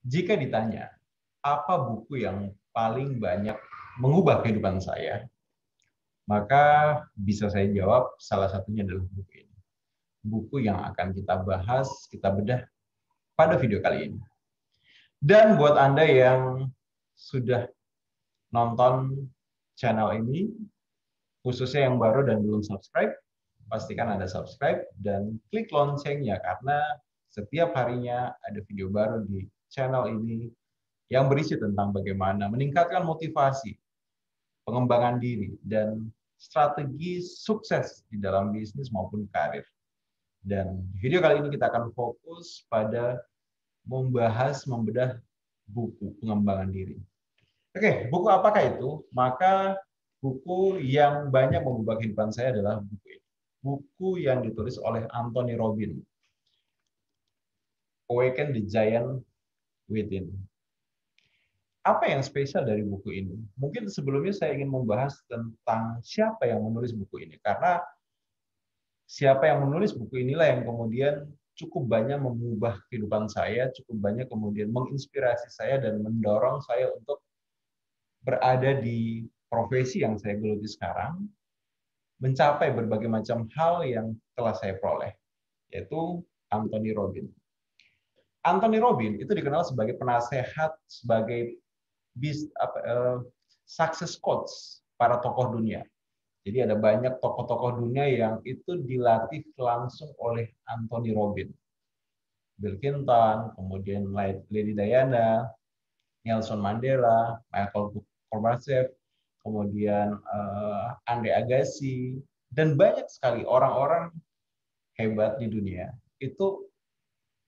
Jika ditanya, apa buku yang paling banyak mengubah kehidupan saya, maka bisa saya jawab salah satunya adalah buku ini. Buku yang akan kita bahas, kita bedah pada video kali ini. Dan buat Anda yang sudah nonton channel ini, khususnya yang baru dan belum subscribe, pastikan Anda subscribe dan klik loncengnya karena setiap harinya ada video baru di channel ini yang berisi tentang bagaimana meningkatkan motivasi, pengembangan diri, dan strategi sukses di dalam bisnis maupun karir. Dan di video kali ini kita akan fokus pada membahas, membedah buku pengembangan diri. Oke, buku apakah itu? Maka buku yang banyak mengubah kehidupan saya adalah buku ini. Buku yang ditulis oleh Anthony Robbins, Awaken the Giant Within. Apa yang spesial dari buku ini? Mungkin sebelumnya saya ingin membahas tentang siapa yang menulis buku ini. Karena siapa yang menulis buku inilah yang kemudian cukup banyak mengubah kehidupan saya, cukup banyak kemudian menginspirasi saya dan mendorong saya untuk berada di profesi yang saya geluti sekarang, mencapai berbagai macam hal yang telah saya peroleh, yaitu Anthony Robbins. Anthony Robbins itu dikenal sebagai penasehat, sebagai success coach para tokoh dunia. Jadi ada banyak tokoh-tokoh dunia yang itu dilatih langsung oleh Anthony Robbins. Bill Clinton, kemudian Lady Diana, Nelson Mandela, Michael Gorbachev, kemudian Andre Agassi, dan banyak sekali orang-orang hebat di dunia itu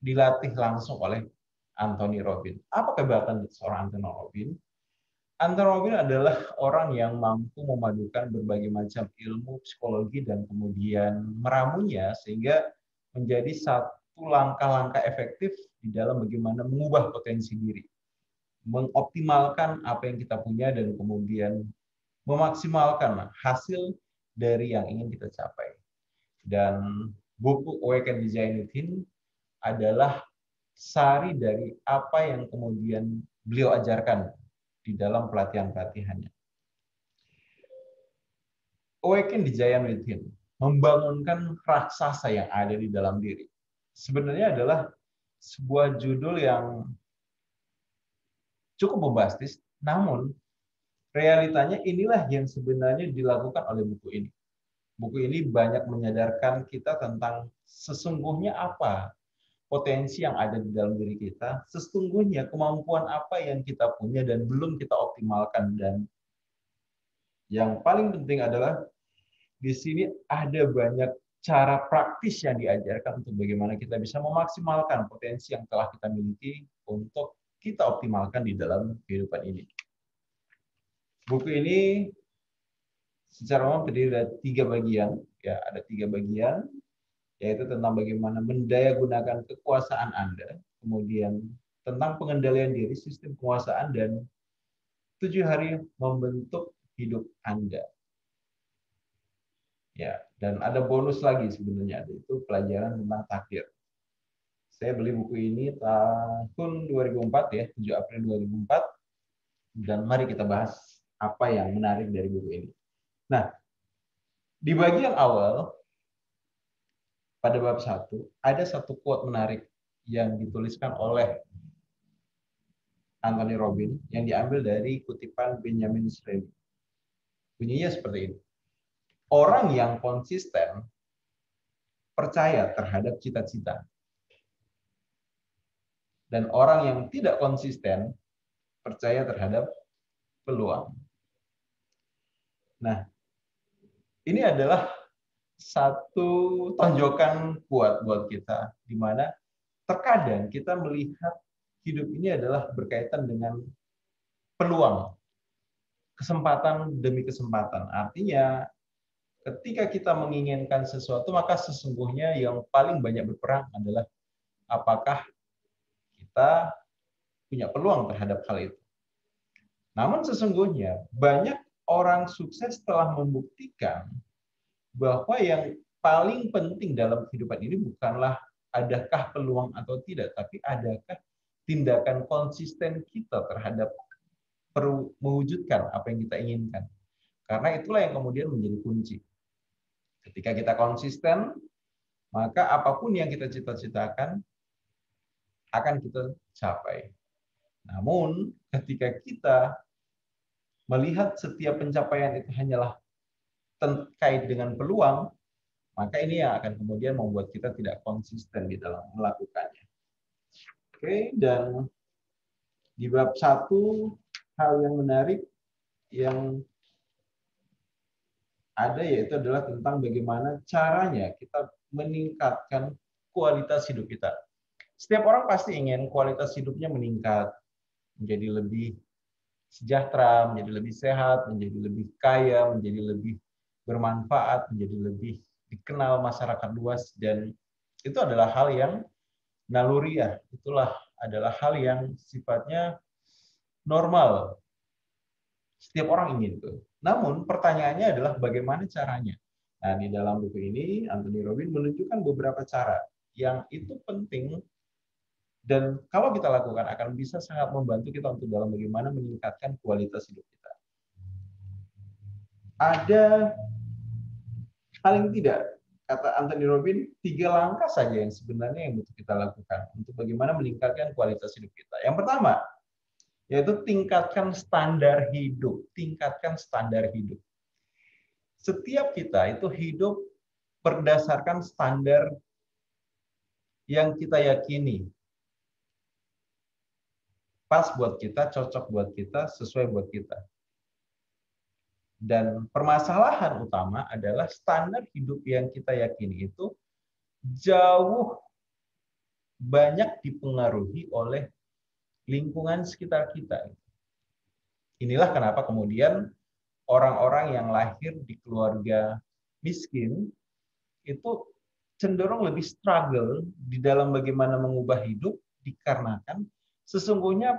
dilatih langsung oleh Anthony Robbins. Apa kehebatan seorang Anthony Robbins? Anthony Robbins adalah orang yang mampu memadukan berbagai macam ilmu psikologi dan kemudian meramunya sehingga menjadi satu langkah-langkah efektif di dalam bagaimana mengubah potensi diri, mengoptimalkan apa yang kita punya dan kemudian memaksimalkan hasil dari yang ingin kita capai. Dan buku Awaken Design Within adalah sari dari apa yang kemudian beliau ajarkan di dalam pelatihan-pelatihannya. Awaken the Giant Within, membangunkan raksasa yang ada di dalam diri. Sebenarnya adalah sebuah judul yang cukup bombastis, namun realitanya inilah yang sebenarnya dilakukan oleh buku ini. Buku ini banyak menyadarkan kita tentang sesungguhnya apa potensi yang ada di dalam diri kita, sesungguhnya kemampuan apa yang kita punya dan belum kita optimalkan. Dan yang paling penting adalah di sini ada banyak cara praktis yang diajarkan untuk bagaimana kita bisa memaksimalkan potensi yang telah kita miliki untuk kita optimalkan di dalam kehidupan ini. Buku ini secara umum terdiri dari 3 bagian, ya ada 3 bagian, yaitu tentang bagaimana mendayagunakan kekuasaan Anda, kemudian tentang pengendalian diri, sistem penguasaan, dan 7 hari membentuk hidup Anda. Ya, dan ada bonus lagi sebenarnya, yaitu pelajaran tentang takdir. Saya beli buku ini tahun 2004 ya, 7 April 2004, dan mari kita bahas apa yang menarik dari buku ini. Nah, di bagian awal, pada bab 1, ada satu quote menarik yang dituliskan oleh Anthony Robbins yang diambil dari kutipan Benjamin Disraeli. Bunyinya seperti ini. Orang yang konsisten percaya terhadap cita-cita. Dan orang yang tidak konsisten percaya terhadap peluang. Nah, ini adalah satu tonjokan kuat buat kita, di mana terkadang kita melihat hidup ini adalah berkaitan dengan peluang, kesempatan demi kesempatan. Artinya, ketika kita menginginkan sesuatu, maka sesungguhnya yang paling banyak berperang adalah apakah kita punya peluang terhadap hal itu. Namun sesungguhnya banyak orang sukses telah membuktikan bahwa yang paling penting dalam kehidupan ini bukanlah adakah peluang atau tidak, tapi adakah tindakan konsisten kita terhadap mewujudkan apa yang kita inginkan. Karena itulah yang kemudian menjadi kunci. Ketika kita konsisten, maka apapun yang kita cita-citakan akan kita capai. Namun, ketika kita melihat setiap pencapaian itu hanyalah terkait dengan peluang, maka ini yang akan kemudian membuat kita tidak konsisten di dalam melakukannya. Oke, dan di bab 1, hal yang menarik yang ada yaitu adalah tentang bagaimana caranya kita meningkatkan kualitas hidup kita. Setiap orang pasti ingin kualitas hidupnya meningkat, menjadi lebih sejahtera, menjadi lebih sehat, menjadi lebih kaya, menjadi lebih bermanfaat, menjadi lebih dikenal masyarakat luas, dan itu adalah hal yang naluriah. Itulah adalah hal yang sifatnya normal. Setiap orang ingin itu. Namun pertanyaannya adalah bagaimana caranya. Nah, di dalam buku ini Anthony Robbins menunjukkan beberapa cara yang itu penting dan kalau kita lakukan akan bisa sangat membantu kita untuk dalam bagaimana meningkatkan kualitas hidup kita. Ada paling tidak, kata Anthony Robbins, 3 langkah saja yang sebenarnya yang butuh kita lakukan untuk bagaimana meningkatkan kualitas hidup kita. Yang pertama, yaitu tingkatkan standar hidup. Tingkatkan standar hidup. Setiap kita itu hidup berdasarkan standar yang kita yakini. Pas buat kita, cocok buat kita, sesuai buat kita. Dan permasalahan utama adalah standar hidup yang kita yakini itu jauh banyak dipengaruhi oleh lingkungan sekitar kita. Inilah kenapa kemudian orang-orang yang lahir di keluarga miskin itu cenderung lebih struggle di dalam bagaimana mengubah hidup dikarenakan sesungguhnya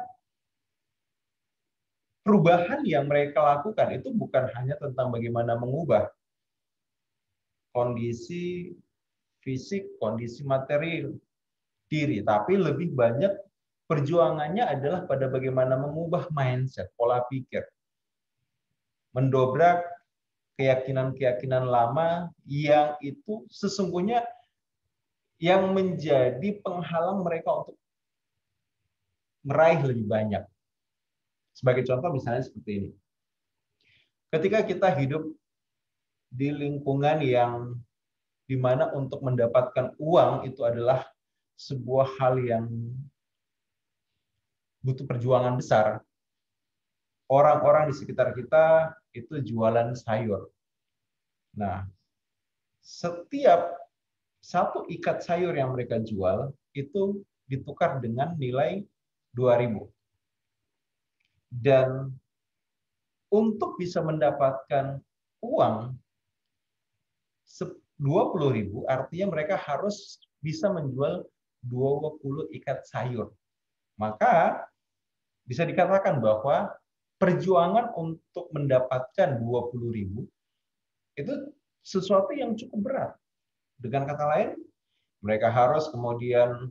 perubahan yang mereka lakukan itu bukan hanya tentang bagaimana mengubah kondisi fisik, kondisi material diri, tapi lebih banyak perjuangannya adalah pada bagaimana mengubah mindset, pola pikir, mendobrak keyakinan-keyakinan lama yang itu sesungguhnya yang menjadi penghalang mereka untuk meraih lebih banyak. Sebagai contoh misalnya seperti ini. Ketika kita hidup di lingkungan yang dimana untuk mendapatkan uang itu adalah sebuah hal yang butuh perjuangan besar. Orang-orang di sekitar kita itu jualan sayur. Nah, setiap satu ikat sayur yang mereka jual itu ditukar dengan nilai 2.000. Dan untuk bisa mendapatkan uang 20.000 artinya mereka harus bisa menjual 20 ikat sayur. Maka bisa dikatakan bahwa perjuangan untuk mendapatkan 20.000 itu sesuatu yang cukup berat. Dengan kata lain, mereka harus kemudian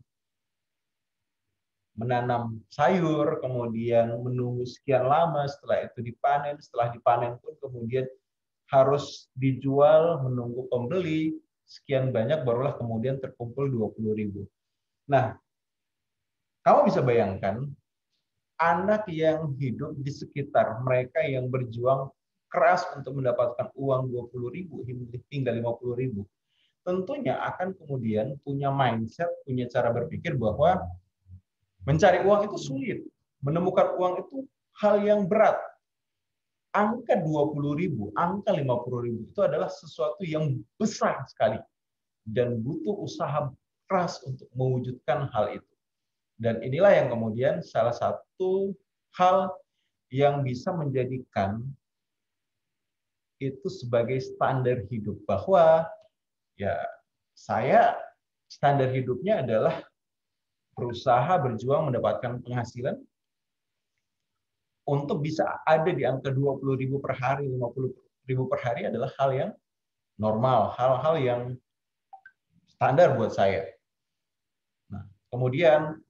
menanam sayur, kemudian menunggu sekian lama, setelah itu dipanen, setelah dipanen pun kemudian harus dijual, menunggu pembeli, sekian banyak barulah kemudian terkumpul 20.000. Nah, kamu bisa bayangkan, anak yang hidup di sekitar mereka yang berjuang keras untuk mendapatkan uang 20.000 hingga 50.000, tentunya akan kemudian punya mindset, punya cara berpikir bahwa mencari uang itu sulit, menemukan uang itu hal yang berat. Angka 20.000, angka 50.000 itu adalah sesuatu yang besar sekali dan butuh usaha keras untuk mewujudkan hal itu. Dan inilah yang kemudian salah satu hal yang bisa menjadikan itu sebagai standar hidup, bahwa ya saya standar hidupnya adalah berusaha berjuang mendapatkan penghasilan untuk bisa ada di angka 20.000 per hari, 50.000 per hari adalah hal yang normal, hal-hal yang standar buat saya. Nah, kemudian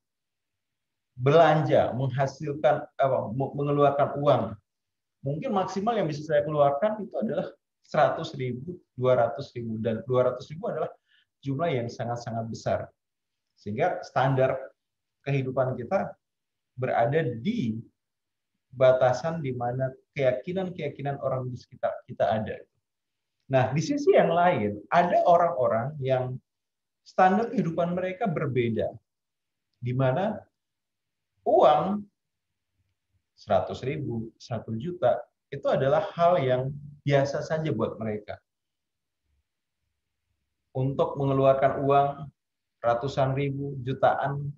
belanja, menghasilkan mengeluarkan uang, mungkin maksimal yang bisa saya keluarkan itu adalah 100.000, 200.000, dan 200.000 adalah jumlah yang sangat-sangat besar. Sehingga standar kehidupan kita berada di batasan di mana keyakinan-keyakinan orang di sekitar kita ada. Nah, di sisi yang lain, ada orang-orang yang standar kehidupan mereka berbeda, di mana uang 100.000, 1 juta, itu adalah hal yang biasa saja buat mereka. Untuk mengeluarkan uang ratusan ribu, jutaan,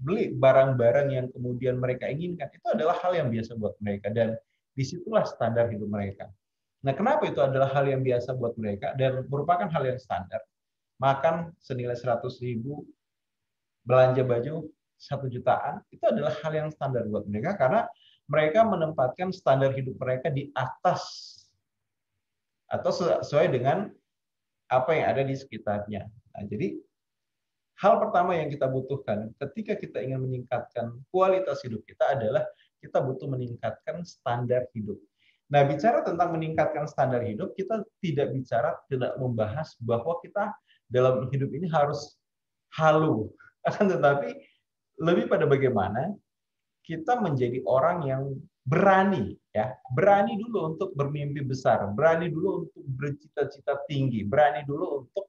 beli barang-barang yang kemudian mereka inginkan, itu adalah hal yang biasa buat mereka, dan disitulah standar hidup mereka. Nah, kenapa itu adalah hal yang biasa buat mereka dan merupakan hal yang standar? Makan senilai 100.000, belanja baju 1 jutaan, itu adalah hal yang standar buat mereka karena mereka menempatkan standar hidup mereka di atas atau sesuai dengan apa yang ada di sekitarnya. Nah, jadi hal pertama yang kita butuhkan ketika kita ingin meningkatkan kualitas hidup kita adalah kita butuh meningkatkan standar hidup. Nah, bicara tentang meningkatkan standar hidup, kita tidak membahas bahwa kita dalam hidup ini harus halu. Akan tetapi lebih pada bagaimana kita menjadi orang yang berani, ya, berani dulu untuk bermimpi besar, berani dulu untuk bercita-cita tinggi, berani dulu untuk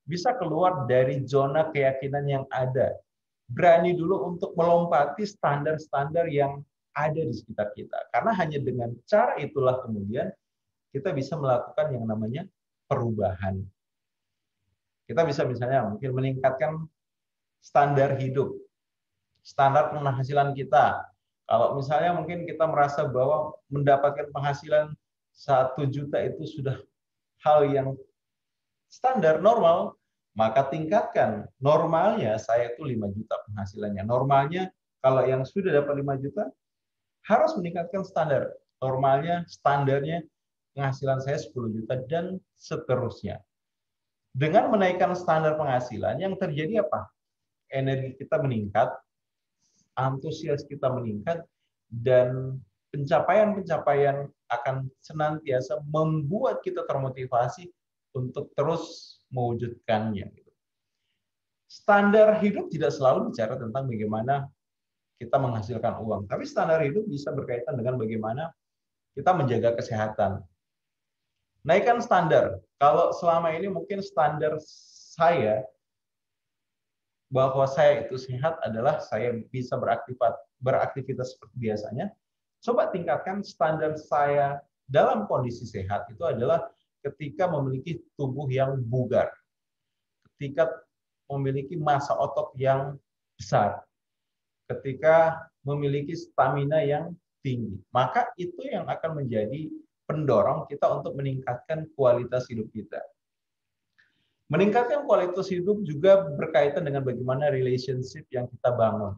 bisa keluar dari zona keyakinan yang ada, berani dulu untuk melompati standar-standar yang ada di sekitar kita. Karena hanya dengan cara itulah kemudian kita bisa melakukan yang namanya perubahan. Kita bisa misalnya mungkin meningkatkan standar hidup, standar penghasilan kita. Kalau misalnya mungkin kita merasa bahwa mendapatkan penghasilan 1 juta itu sudah hal yang standar normal, maka tingkatkan. Normalnya saya itu 5 juta penghasilannya. Normalnya kalau yang sudah dapat 5 juta harus meningkatkan standar. Normalnya, standarnya penghasilan saya 10 juta dan seterusnya. Dengan menaikkan standar penghasilan, yang terjadi apa? Energi kita meningkat, antusias kita meningkat, dan pencapaian-pencapaian akan senantiasa membuat kita termotivasi untuk terus mewujudkannya. Standar hidup tidak selalu bicara tentang bagaimana kita menghasilkan uang, tapi standar hidup bisa berkaitan dengan bagaimana kita menjaga kesehatan. Naikkan standar. Kalau selama ini mungkin standar saya bahwa saya itu sehat adalah saya bisa beraktivitas seperti biasanya. Coba tingkatkan standar saya dalam kondisi sehat itu adalah ketika memiliki tubuh yang bugar, ketika memiliki massa otot yang besar, ketika memiliki stamina yang tinggi. Maka itu yang akan menjadi pendorong kita untuk meningkatkan kualitas hidup kita. Meningkatkan kualitas hidup juga berkaitan dengan bagaimana relationship yang kita bangun.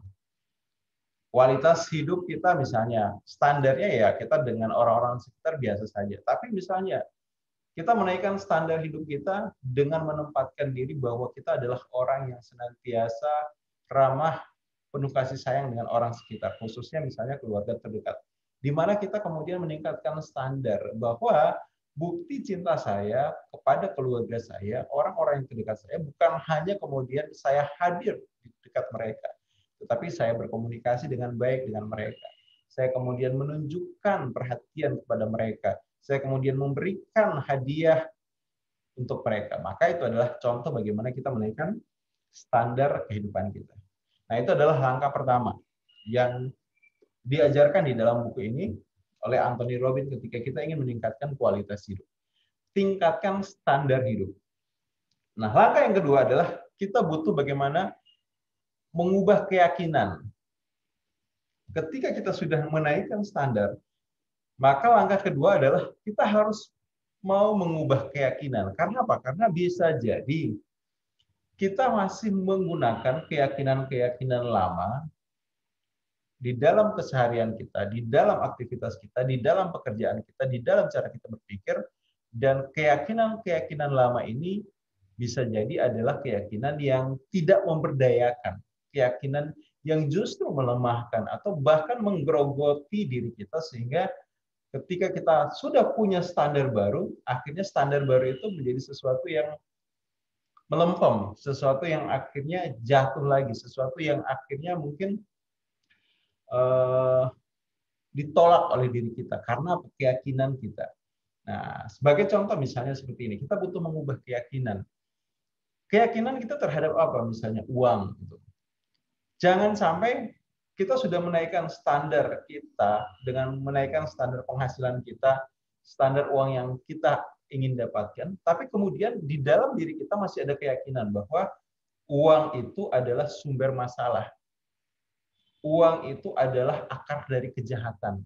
Kualitas hidup kita misalnya, standarnya ya kita dengan orang-orang sekitar biasa saja. Tapi misalnya kita menaikkan standar hidup kita dengan menempatkan diri bahwa kita adalah orang yang senantiasa ramah, penuh kasih sayang dengan orang sekitar, khususnya misalnya keluarga terdekat. Di mana kita kemudian meningkatkan standar bahwa bukti cinta saya kepada keluarga saya, orang-orang yang terdekat saya, bukan hanya kemudian saya hadir di dekat mereka, tetapi saya berkomunikasi dengan baik dengan mereka. Saya kemudian menunjukkan perhatian kepada mereka. Saya kemudian memberikan hadiah untuk mereka. Maka itu adalah contoh bagaimana kita menaikkan standar kehidupan kita. Nah, itu adalah langkah pertama yang diajarkan di dalam buku ini oleh Anthony Robbins ketika kita ingin meningkatkan kualitas hidup. Tingkatkan standar hidup. Nah, langkah yang kedua adalah kita butuh bagaimana mengubah keyakinan. Ketika kita sudah menaikkan standar, maka langkah kedua adalah kita harus mau mengubah keyakinan. Karena apa? Karena bisa jadi kita masih menggunakan keyakinan-keyakinan lama di dalam keseharian kita, di dalam aktivitas kita, di dalam pekerjaan kita, di dalam cara kita berpikir, dan keyakinan-keyakinan lama ini bisa jadi adalah keyakinan yang tidak memberdayakan, keyakinan yang justru melemahkan atau bahkan menggerogoti diri kita, sehingga ketika kita sudah punya standar baru, akhirnya standar baru itu menjadi sesuatu yang melempem, sesuatu yang akhirnya jatuh lagi, sesuatu yang akhirnya mungkin ditolak oleh diri kita karena keyakinan kita. Nah, sebagai contoh misalnya seperti ini, kita butuh mengubah keyakinan. Keyakinan kita terhadap apa? Misalnya uang. Gitu. Jangan sampai kita sudah menaikkan standar kita dengan menaikkan standar penghasilan kita, standar uang yang kita ingin dapatkan, tapi kemudian di dalam diri kita masih ada keyakinan bahwa uang itu adalah sumber masalah. Uang itu adalah akar dari kejahatan.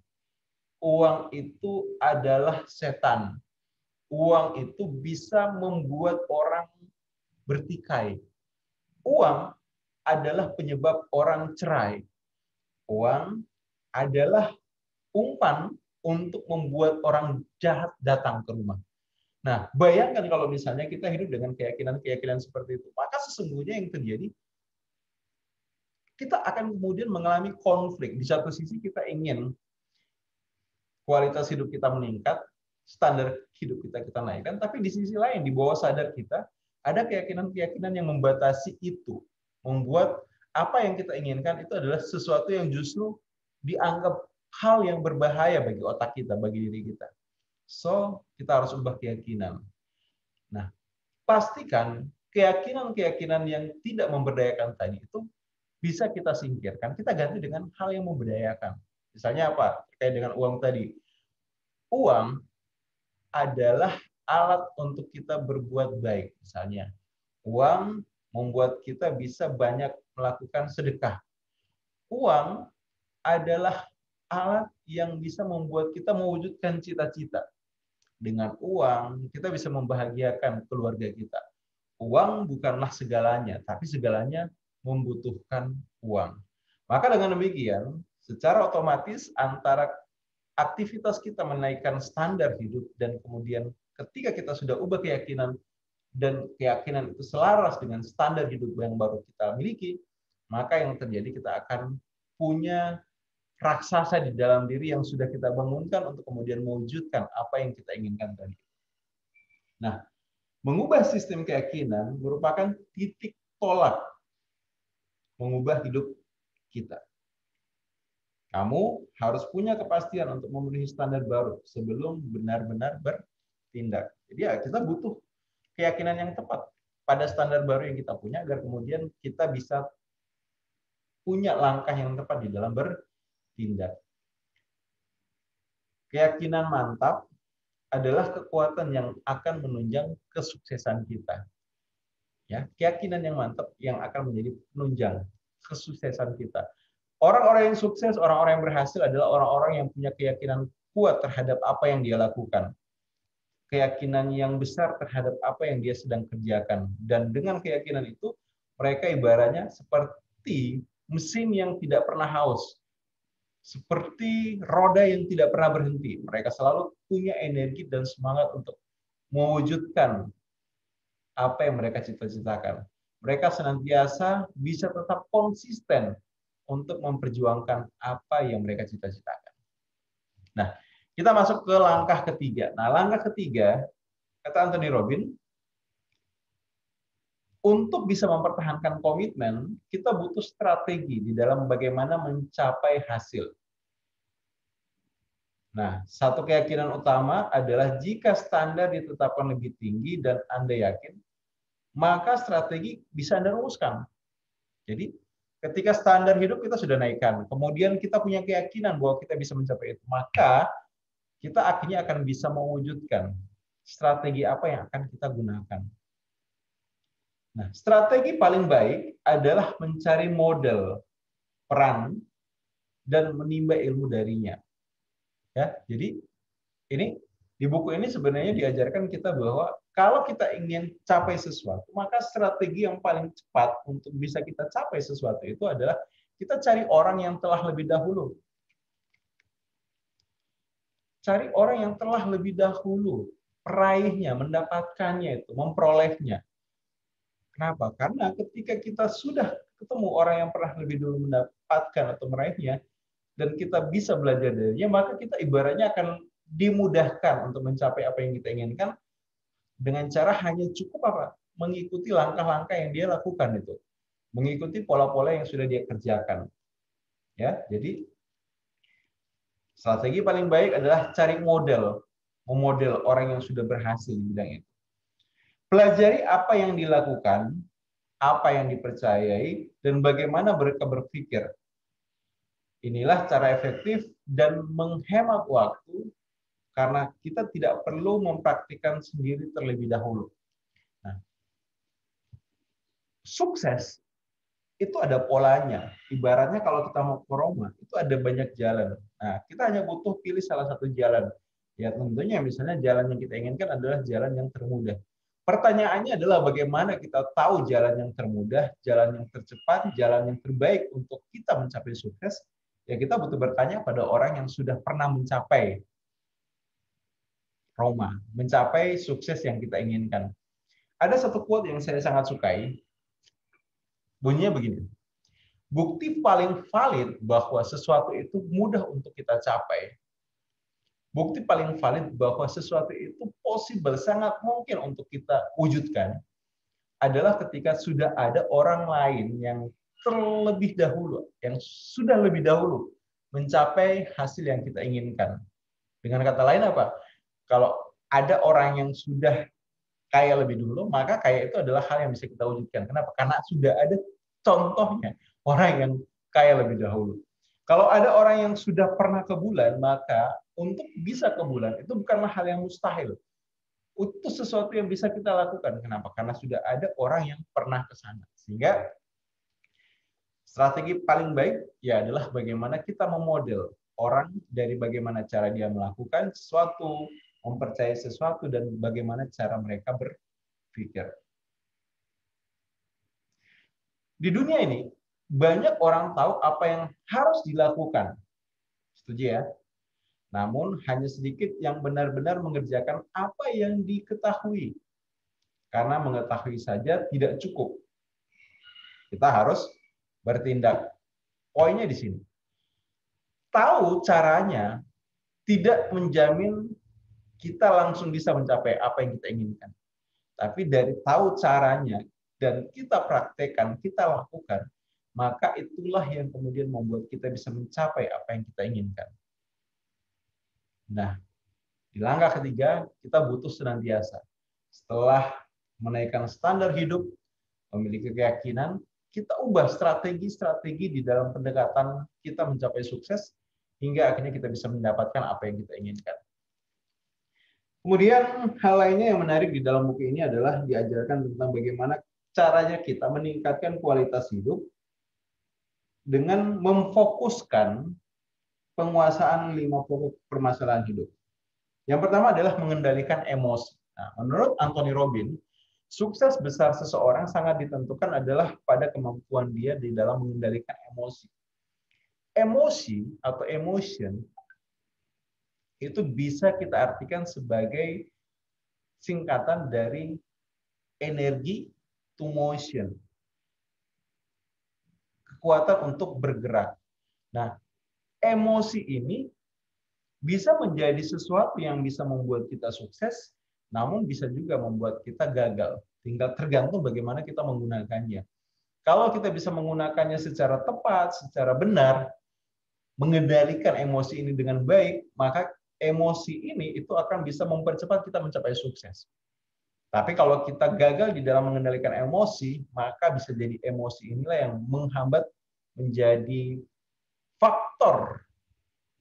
Uang itu adalah setan. Uang itu bisa membuat orang bertikai. Uang adalah penyebab orang cerai. Uang adalah umpan untuk membuat orang jahat datang ke rumah. Nah, bayangkan kalau misalnya kita hidup dengan keyakinan-keyakinan seperti itu, maka sesungguhnya yang terjadi, kita akan kemudian mengalami konflik. Di satu sisi kita ingin kualitas hidup kita meningkat, standar hidup kita naikkan, tapi di sisi lain, di bawah sadar kita, ada keyakinan-keyakinan yang membatasi itu, membuat apa yang kita inginkan itu adalah sesuatu yang justru dianggap hal yang berbahaya bagi otak kita, bagi diri kita. So, kita harus ubah keyakinan. Nah, pastikan keyakinan-keyakinan yang tidak memberdayakan tadi itu bisa kita singkirkan, kita ganti dengan hal yang memberdayakan. Misalnya apa? Terkait dengan uang tadi. Uang adalah alat untuk kita berbuat baik. Misalnya, uang membuat kita bisa banyak melakukan sedekah. Uang adalah alat yang bisa membuat kita mewujudkan cita-cita. Dengan uang, kita bisa membahagiakan keluarga kita. Uang bukanlah segalanya, tapi segalanya membutuhkan uang. Maka dengan demikian, secara otomatis antara aktivitas kita menaikkan standar hidup dan kemudian ketika kita sudah ubah keyakinan dan keyakinan itu selaras dengan standar hidup yang baru kita miliki, maka yang terjadi kita akan punya raksasa di dalam diri yang sudah kita bangunkan untuk kemudian mewujudkan apa yang kita inginkan tadi. Nah, mengubah sistem keyakinan merupakan titik tolak mengubah hidup kita. Kamu harus punya kepastian untuk memenuhi standar baru sebelum benar-benar bertindak. Jadi ya kita butuh keyakinan yang tepat pada standar baru yang kita punya agar kemudian kita bisa punya langkah yang tepat di dalam bertindak. Keyakinan mantap adalah kekuatan yang akan menunjang kesuksesan kita. Ya, keyakinan yang mantap yang akan menjadi penunjang kesuksesan kita. Orang-orang yang sukses, orang-orang yang berhasil adalah orang-orang yang punya keyakinan kuat terhadap apa yang dia lakukan. Keyakinan yang besar terhadap apa yang dia sedang kerjakan. Dan dengan keyakinan itu, mereka ibaratnya seperti mesin yang tidak pernah haus. Seperti roda yang tidak pernah berhenti. Mereka selalu punya energi dan semangat untuk mewujudkan apa yang mereka cita-citakan. Mereka senantiasa bisa tetap konsisten untuk memperjuangkan apa yang mereka cita-citakan. Nah, kita masuk ke langkah ketiga. Nah, langkah ketiga, kata Anthony Robbins, untuk bisa mempertahankan komitmen, kita butuh strategi di dalam bagaimana mencapai hasil. Nah, satu keyakinan utama adalah jika standar ditetapkan lebih tinggi dan Anda yakin, maka strategi bisa Anda rumuskan. Jadi, ketika standar hidup kita sudah naikkan, kemudian kita punya keyakinan bahwa kita bisa mencapai itu, maka kita akhirnya akan bisa mewujudkan strategi apa yang akan kita gunakan. Nah, strategi paling baik adalah mencari model peran dan menimba ilmu darinya. Ya, jadi ini di buku ini sebenarnya diajarkan kita bahwa kalau kita ingin capai sesuatu, maka strategi yang paling cepat untuk bisa kita capai sesuatu itu adalah kita cari orang yang telah lebih dahulu. Cari orang yang telah lebih dahulu meraihnya, mendapatkannya itu, memperolehnya. Kenapa? Karena ketika kita sudah ketemu orang yang pernah lebih dulu mendapatkan atau meraihnya, dan kita bisa belajar darinya, maka kita ibaratnya akan dimudahkan untuk mencapai apa yang kita inginkan dengan cara hanya cukup apa? Mengikuti langkah-langkah yang dia lakukan itu. Mengikuti pola-pola yang sudah dia kerjakan. Ya, jadi strategi paling baik adalah cari model, memodel orang yang sudah berhasil di bidang itu. Pelajari apa yang dilakukan, apa yang dipercayai, dan bagaimana mereka berpikir. Inilah cara efektif dan menghemat waktu karena kita tidak perlu mempraktikkan sendiri terlebih dahulu. Nah, sukses itu ada polanya. Ibaratnya kalau kita mau ke Roma, itu ada banyak jalan. Nah, kita hanya butuh pilih salah satu jalan. Ya, tentunya misalnya jalan yang kita inginkan adalah jalan yang termudah. Pertanyaannya adalah bagaimana kita tahu jalan yang termudah, jalan yang tercepat, jalan yang terbaik untuk kita mencapai sukses. Ya, kita butuh bertanya pada orang yang sudah pernah mencapai Roma, mencapai sukses yang kita inginkan. Ada satu quote yang saya sangat sukai, bunyinya begini. Bukti paling valid bahwa sesuatu itu mudah untuk kita capai. Bukti paling valid bahwa sesuatu itu possible, sangat mungkin untuk kita wujudkan, adalah ketika sudah ada orang lain yang terlebih dahulu, yang sudah lebih dahulu mencapai hasil yang kita inginkan. Dengan kata lain apa? Kalau ada orang yang sudah kaya lebih dulu, maka kaya itu adalah hal yang bisa kita wujudkan. Kenapa? Karena sudah ada contohnya orang yang kaya lebih dahulu. Kalau ada orang yang sudah pernah ke bulan, maka untuk bisa ke bulan itu bukanlah hal yang mustahil. Itu sesuatu yang bisa kita lakukan. Kenapa? Karena sudah ada orang yang pernah ke sana. Sehingga strategi paling baik ya adalah bagaimana kita memodel orang dari bagaimana cara dia melakukan sesuatu, mempercayai sesuatu, dan bagaimana cara mereka berpikir. Di dunia ini, banyak orang tahu apa yang harus dilakukan. Setuju ya? Namun, hanya sedikit yang benar-benar mengerjakan apa yang diketahui. Karena mengetahui saja tidak cukup. Kita harus bertindak. Poinnya di sini. Tahu caranya tidak menjamin kita langsung bisa mencapai apa yang kita inginkan. Tapi dari tahu caranya dan kita praktekkan, kita lakukan, maka itulah yang kemudian membuat kita bisa mencapai apa yang kita inginkan. Nah, di langkah ketiga, kita butuh senantiasa. Setelah menaikkan standar hidup, memiliki keyakinan, kita ubah strategi-strategi di dalam pendekatan kita mencapai sukses, hingga akhirnya kita bisa mendapatkan apa yang kita inginkan. Kemudian hal lainnya yang menarik di dalam buku ini adalah diajarkan tentang bagaimana caranya kita meningkatkan kualitas hidup dengan memfokuskan penguasaan 5 pokok permasalahan hidup. Yang pertama adalah mengendalikan emosi. Nah, menurut Anthony Robbins, sukses besar seseorang sangat ditentukan adalah pada kemampuan dia di dalam mengendalikan emosi. Emosi atau emotion itu bisa kita artikan sebagai singkatan dari energi to motion. Kekuatan untuk bergerak. Nah, emosi ini bisa menjadi sesuatu yang bisa membuat kita sukses, namun bisa juga membuat kita gagal. Tinggal tergantung bagaimana kita menggunakannya. Kalau kita bisa menggunakannya secara tepat, secara benar, mengendalikan emosi ini dengan baik, maka emosi ini itu akan bisa mempercepat kita mencapai sukses. Tapi kalau kita gagal di dalam mengendalikan emosi, maka bisa jadi emosi inilah yang menghambat menjadi faktor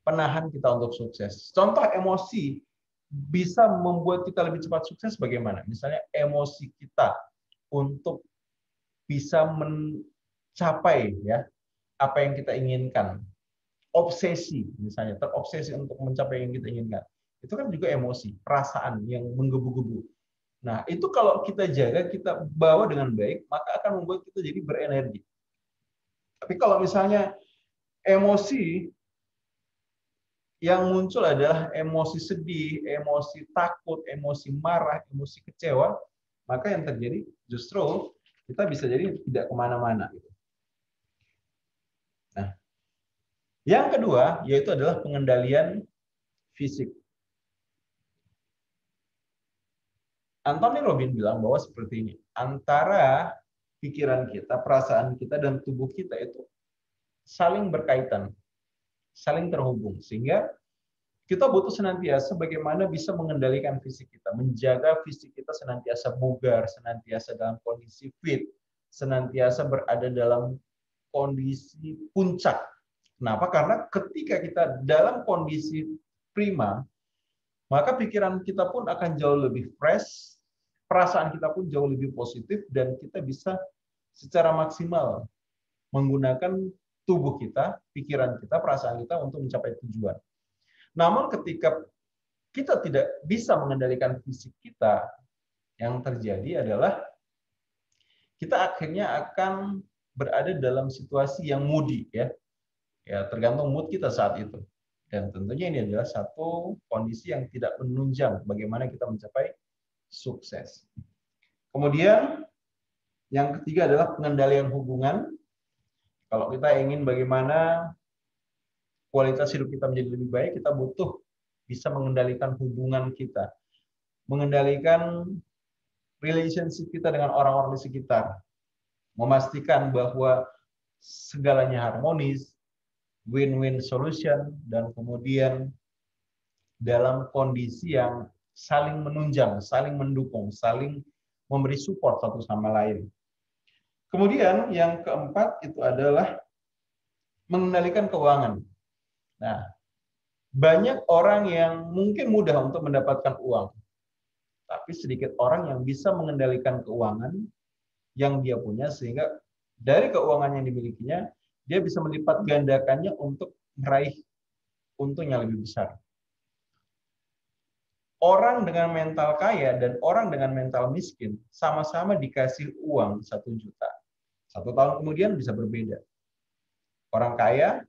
penahan kita untuk sukses. Contoh emosi bisa membuat kita lebih cepat sukses bagaimana? Misalnya emosi kita untuk bisa mencapai ya apa yang kita inginkan. Obsesi misalnya, terobsesi untuk mencapai yang kita inginkan. Itu kan juga emosi, perasaan yang menggebu-gebu. Nah, itu kalau kita jaga, kita bawa dengan baik, maka akan membuat kita jadi berenergi. Tapi kalau misalnya emosi yang muncul adalah emosi sedih, emosi takut, emosi marah, emosi kecewa, maka yang terjadi justru kita bisa jadi tidak kemana-mana. Yang kedua, yaitu adalah pengendalian fisik. Anthony Robbins bilang bahwa seperti ini, antara pikiran kita, perasaan kita, dan tubuh kita itu saling berkaitan, saling terhubung. Sehingga kita butuh senantiasa bagaimana bisa mengendalikan fisik kita, menjaga fisik kita senantiasa bugar, senantiasa dalam kondisi fit, senantiasa berada dalam kondisi puncak. Kenapa? Karena ketika kita dalam kondisi prima, maka pikiran kita pun akan jauh lebih fresh, perasaan kita pun jauh lebih positif, dan kita bisa secara maksimal menggunakan tubuh kita, pikiran kita, perasaan kita untuk mencapai tujuan. Namun ketika kita tidak bisa mengendalikan fisik kita, yang terjadi adalah kita akhirnya akan berada dalam situasi yang moody, ya tergantung mood kita saat itu. Dan tentunya ini adalah satu kondisi yang tidak menunjang bagaimana kita mencapai sukses. Kemudian yang ketiga adalah pengendalian hubungan. Kalau kita ingin bagaimana kualitas hidup kita menjadi lebih baik, kita butuh bisa mengendalikan hubungan kita, mengendalikan relationship kita dengan orang-orang di sekitar, memastikan bahwa segalanya harmonis, win-win solution, dan kemudian dalam kondisi yang saling menunjang, saling mendukung, saling memberi support satu sama lain. Kemudian yang keempat itu adalah mengendalikan keuangan. Nah, banyak orang yang mungkin mudah untuk mendapatkan uang, tapi sedikit orang yang bisa mengendalikan keuangan yang dia punya, sehingga dari keuangan yang dimilikinya, dia bisa melipat gandakannya untuk meraih untung yang lebih besar. Orang dengan mental kaya dan orang dengan mental miskin sama-sama dikasih uang 1 juta. 1 tahun kemudian bisa berbeda. Orang kaya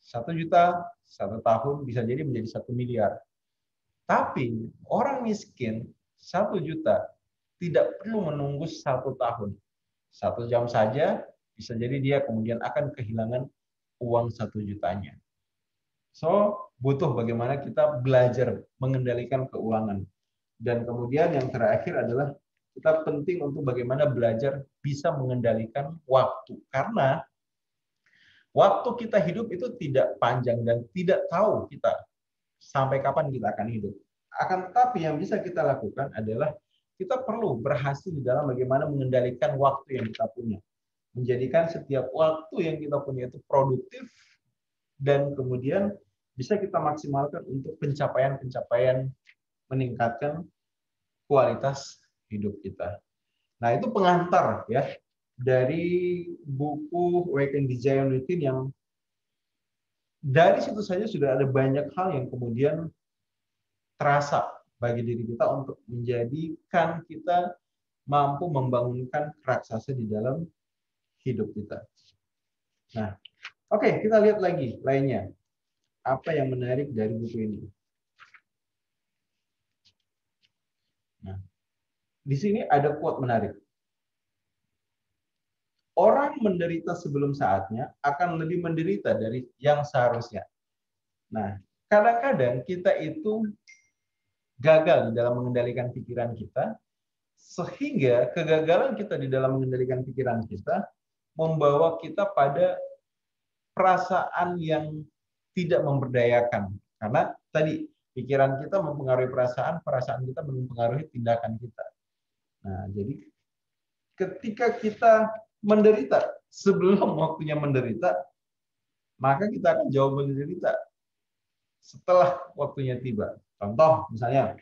1 juta, 1 tahun bisa jadi menjadi 1 miliar. Tapi orang miskin 1 juta tidak perlu menunggu 1 tahun. 1 jam saja bisa jadi dia kemudian akan kehilangan uang 1 jutanya. So, butuh bagaimana kita belajar mengendalikan keuangan. Dan kemudian yang terakhir adalah kita penting untuk bagaimana belajar bisa mengendalikan waktu. Karena waktu kita hidup itu tidak panjang dan tidak tahu kita sampai kapan kita akan hidup. Akan tetapi yang bisa kita lakukan adalah kita perlu berhasil di dalam bagaimana mengendalikan waktu yang kita punya. Menjadikan setiap waktu yang kita punya itu produktif dan kemudian bisa kita maksimalkan untuk pencapaian-pencapaian meningkatkan kualitas hidup kita. Nah, itu pengantar ya dari buku Awaken the Giant Within, yang dari situ saja sudah ada banyak hal yang kemudian terasa bagi diri kita untuk menjadikan kita mampu membangunkan raksasa di dalam hidup kita. Nah, oke, kita lihat lagi lainnya. Apa yang menarik dari buku ini? Nah, di sini ada quote menarik. Orang menderita sebelum saatnya akan lebih menderita dari yang seharusnya. Nah, kadang-kadang kita itu gagal di dalam mengendalikan pikiran kita, sehingga kegagalan kita di dalam mengendalikan pikiran kita membawa kita pada perasaan yang tidak memberdayakan. Karena tadi pikiran kita mempengaruhi perasaan, perasaan kita mempengaruhi tindakan kita. Nah, jadi ketika kita menderita sebelum waktunya menderita, maka kita akan jauh menderita setelah waktunya tiba. Contoh misalnya,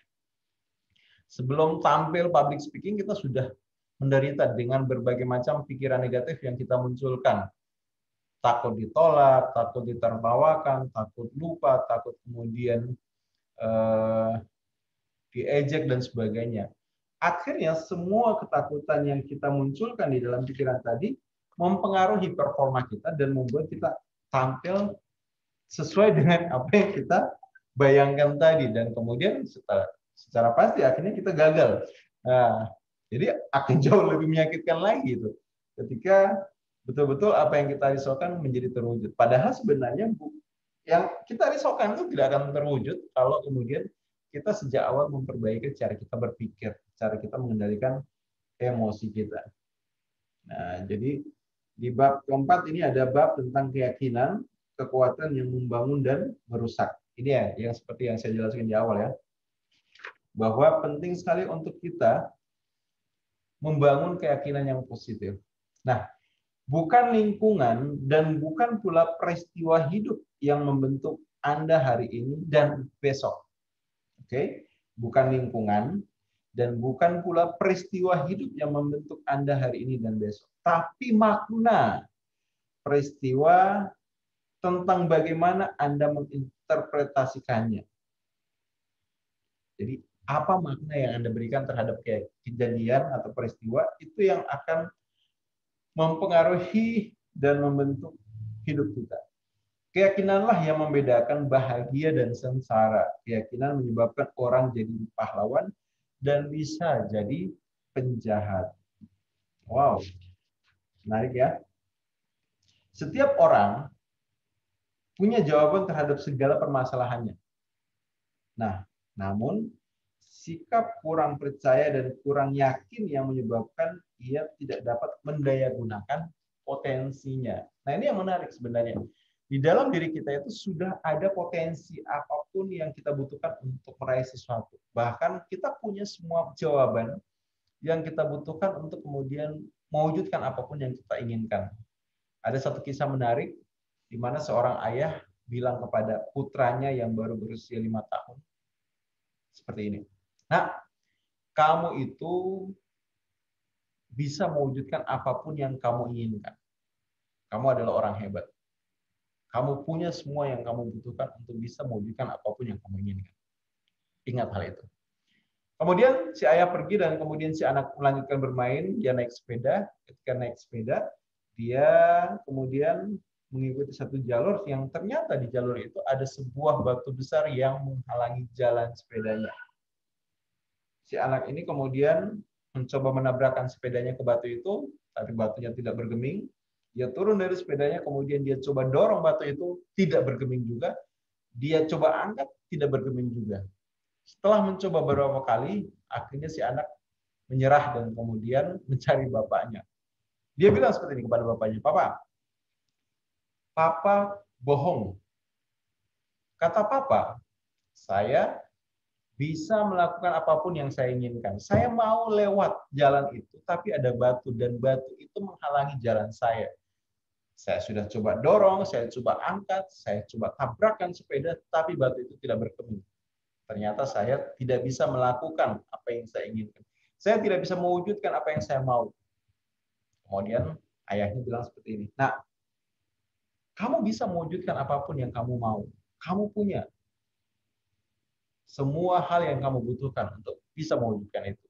sebelum tampil public speaking kita sudah menderita dengan berbagai macam pikiran negatif yang kita munculkan. Takut ditolak, takut ditertawakan, takut lupa, takut kemudian diejek dan sebagainya. Akhirnya semua ketakutan yang kita munculkan di dalam pikiran tadi mempengaruhi performa kita dan membuat kita tampil sesuai dengan apa yang kita bayangkan tadi, dan kemudian secara pasti akhirnya kita gagal. Nah, jadi akan jauh lebih menyakitkan lagi itu ketika betul-betul apa yang kita risaukan menjadi terwujud. Padahal sebenarnya yang kita risaukan itu tidak akan terwujud kalau kemudian kita sejak awal memperbaiki cara kita berpikir, cara kita mengendalikan emosi kita. Nah, jadi di bab keempat ini ada bab tentang keyakinan, kekuatan yang membangun dan merusak. Ini ya, yang seperti yang saya jelaskan di awal ya, bahwa penting sekali untuk kita membangun keyakinan yang positif. Nah, bukan lingkungan dan bukan pula peristiwa hidup yang membentuk Anda hari ini dan besok. Oke? Bukan lingkungan dan bukan pula peristiwa hidup yang membentuk Anda hari ini dan besok. Tapi makna peristiwa tentang bagaimana Anda menginterpretasikannya. Jadi, apa makna yang Anda berikan terhadap kejadian atau peristiwa itu yang akan mempengaruhi dan membentuk hidup kita. Keyakinanlah yang membedakan bahagia dan sengsara. Keyakinan menyebabkan orang jadi pahlawan dan bisa jadi penjahat. Wow, menarik ya. Setiap orang punya jawaban terhadap segala permasalahannya. Nah, namun sikap kurang percaya dan kurang yakin yang menyebabkan ia tidak dapat mendayagunakan potensinya. Nah, ini yang menarik sebenarnya. Di dalam diri kita itu sudah ada potensi apapun yang kita butuhkan untuk meraih sesuatu. Bahkan kita punya semua jawaban yang kita butuhkan untuk kemudian mewujudkan apapun yang kita inginkan. Ada satu kisah menarik di mana seorang ayah bilang kepada putranya yang baru berusia 5 tahun seperti ini. Nah, kamu itu bisa mewujudkan apapun yang kamu inginkan. Kamu adalah orang hebat. Kamu punya semua yang kamu butuhkan untuk bisa mewujudkan apapun yang kamu inginkan. Ingat hal itu. Kemudian si ayah pergi dan kemudian si anak melanjutkan bermain. Dia naik sepeda. Ketika naik sepeda, dia kemudian mengikuti satu jalur yang ternyata di jalur itu ada sebuah batu besar yang menghalangi jalan sepedanya. Si anak ini kemudian mencoba menabrakkan sepedanya ke batu itu, tapi batunya tidak bergeming. Dia turun dari sepedanya, kemudian dia coba dorong batu itu, tidak bergeming juga. Dia coba angkat, tidak bergeming juga. Setelah mencoba beberapa kali, akhirnya si anak menyerah dan kemudian mencari bapaknya. Dia bilang seperti ini kepada bapaknya, Papa bohong. Kata Papa, saya bisa melakukan apapun yang saya inginkan. Saya mau lewat jalan itu, tapi ada batu, dan batu itu menghalangi jalan saya. Saya sudah coba dorong, saya coba angkat, saya coba tabrakkan sepeda, tapi batu itu tidak bergeming. Ternyata saya tidak bisa melakukan apa yang saya inginkan. Saya tidak bisa mewujudkan apa yang saya mau. Kemudian ayahnya bilang seperti ini, nah, kamu bisa mewujudkan apapun yang kamu mau. Kamu punya semua hal yang kamu butuhkan untuk bisa mewujudkan itu.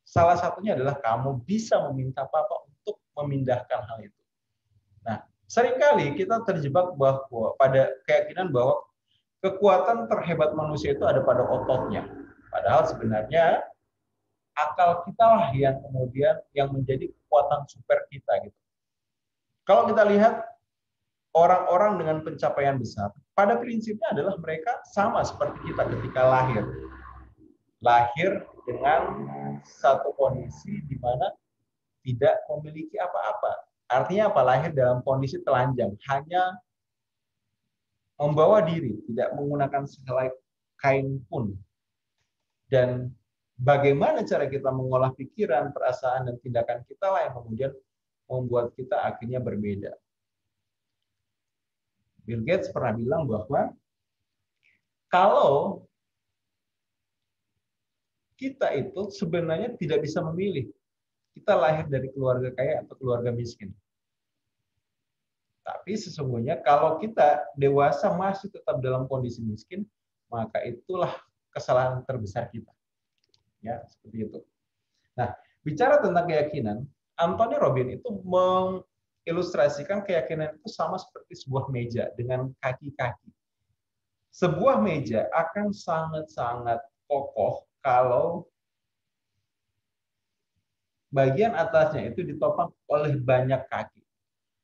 Salah satunya adalah kamu bisa meminta Papa untuk memindahkan hal itu. Nah, seringkali kita terjebak bahwa pada keyakinan bahwa kekuatan terhebat manusia itu ada pada ototnya. Padahal sebenarnya akal kita lah yang kemudian yang menjadi kekuatan super kita gitu. Kalau kita lihat orang-orang dengan pencapaian besar, pada prinsipnya adalah mereka sama seperti kita ketika lahir. Lahir dengan satu kondisi di mana tidak memiliki apa-apa. Artinya apa? Lahir dalam kondisi telanjang, hanya membawa diri, tidak menggunakan sehelai kain pun. Dan bagaimana cara kita mengolah pikiran, perasaan, dan tindakan kita lah yang kemudian membuat kita akhirnya berbeda. Bill Gates pernah bilang bahwa kalau kita itu sebenarnya tidak bisa memilih kita lahir dari keluarga kaya atau keluarga miskin. Tapi sesungguhnya kalau kita dewasa masih tetap dalam kondisi miskin, maka itulah kesalahan terbesar kita. Ya, seperti itu. Nah, bicara tentang keyakinan, Anthony Robbins itu mengilustrasikan keyakinan itu sama seperti sebuah meja dengan kaki-kaki. Sebuah meja akan sangat-sangat kokoh kalau bagian atasnya itu ditopang oleh banyak kaki.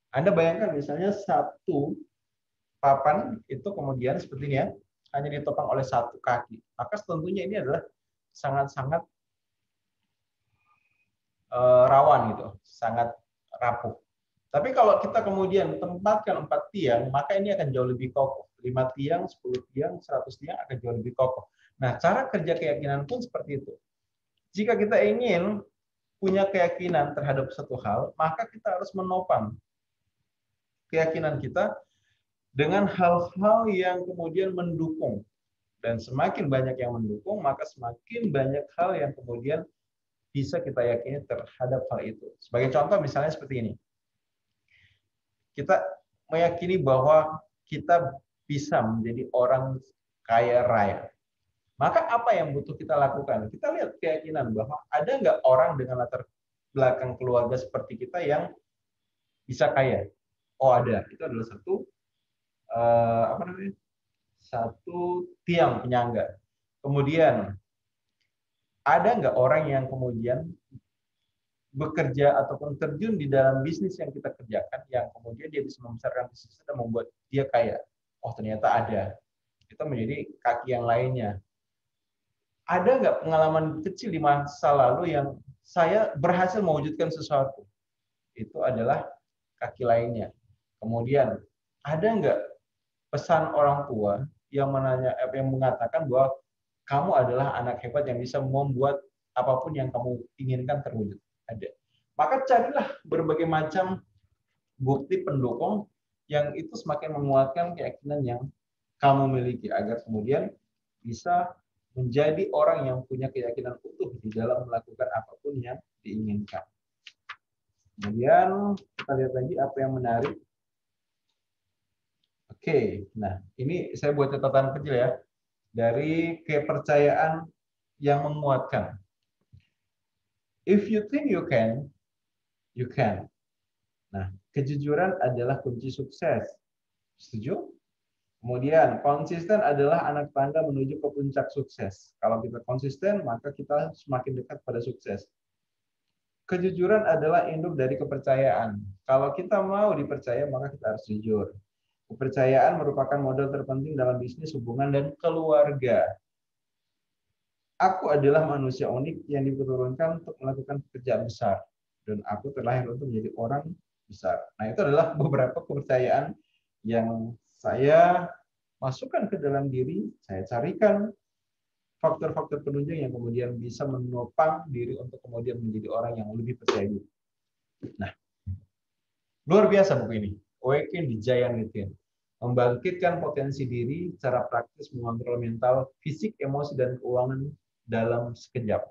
Anda bayangkan misalnya satu papan itu kemudian seperti ini ya, hanya ditopang oleh satu kaki, maka tentunya ini adalah sangat-sangat rawan gitu, sangat rapuh. Tapi kalau kita kemudian tempatkan 4 tiang, maka ini akan jauh lebih kokoh. 5 tiang, 10 tiang, 100 tiang akan jauh lebih kokoh. Nah, cara kerja keyakinan pun seperti itu. Jika kita ingin punya keyakinan terhadap satu hal, maka kita harus menopang keyakinan kita dengan hal-hal yang kemudian mendukung. Dan semakin banyak yang mendukung, maka semakin banyak hal yang kemudian bisa kita yakini terhadap hal itu. Sebagai contoh misalnya seperti ini. Kita meyakini bahwa kita bisa menjadi orang kaya raya. Maka apa yang butuh kita lakukan? Kita lihat keyakinan bahwa ada nggak orang dengan latar belakang keluarga seperti kita yang bisa kaya? Oh ada. Itu adalah satu apa namanya? Satu tiang penyangga. Kemudian ada nggak orang yang kemudian bekerja ataupun terjun di dalam bisnis yang kita kerjakan yang kemudian dia bisa membesarkan bisnis dan membuat dia kaya? Oh ternyata ada. Itu menjadi kaki yang lainnya. Ada nggak pengalaman kecil di masa lalu yang saya berhasil mewujudkan sesuatu? Itu adalah kaki lainnya. Kemudian ada nggak pesan orang tua yang mengatakan bahwa kamu adalah anak hebat yang bisa membuat apapun yang kamu inginkan terwujud? Ada. Maka carilah berbagai macam bukti pendukung yang itu semakin menguatkan keyakinan yang kamu miliki agar kemudian bisa menjadi orang yang punya keyakinan utuh di dalam melakukan apapun yang diinginkan. Kemudian kita lihat lagi apa yang menarik. Oke, nah ini saya buat catatan kecil ya dari kepercayaan yang menguatkan. If you think you can, you can. Nah, kejujuran adalah kunci sukses. Setuju? Kemudian, konsisten adalah anak tangga menuju ke puncak sukses. Kalau kita konsisten, maka kita semakin dekat pada sukses. Kejujuran adalah induk dari kepercayaan. Kalau kita mau dipercaya, maka kita harus jujur. Kepercayaan merupakan modal terpenting dalam bisnis, hubungan, dan keluarga. Aku adalah manusia unik yang diturunkan untuk melakukan pekerjaan besar. Dan aku terlahir untuk menjadi orang besar. Nah, itu adalah beberapa kepercayaan yang saya masukkan ke dalam diri, saya carikan faktor-faktor penunjang yang kemudian bisa menopang diri untuk kemudian menjadi orang yang lebih percaya diri. Nah, luar biasa buku ini, Awaken the Giant Within. Membangkitkan potensi diri secara praktis mengontrol mental, fisik, emosi, dan keuangan dalam sekejap.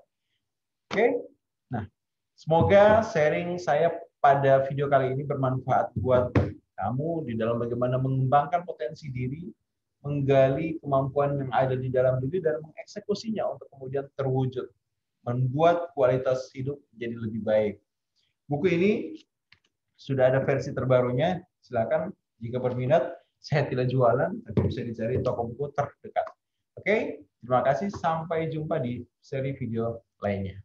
Oke, nah semoga sharing saya pada video kali ini bermanfaat buat kamu di dalam bagaimana mengembangkan potensi diri, menggali kemampuan yang ada di dalam diri dan mengeksekusinya untuk kemudian terwujud, membuat kualitas hidup jadi lebih baik. Buku ini sudah ada versi terbarunya, silakan jika berminat. Saya tidak jualan, tapi bisa dicari toko buku terdekat. Oke, terima kasih. Sampai jumpa di seri video lainnya.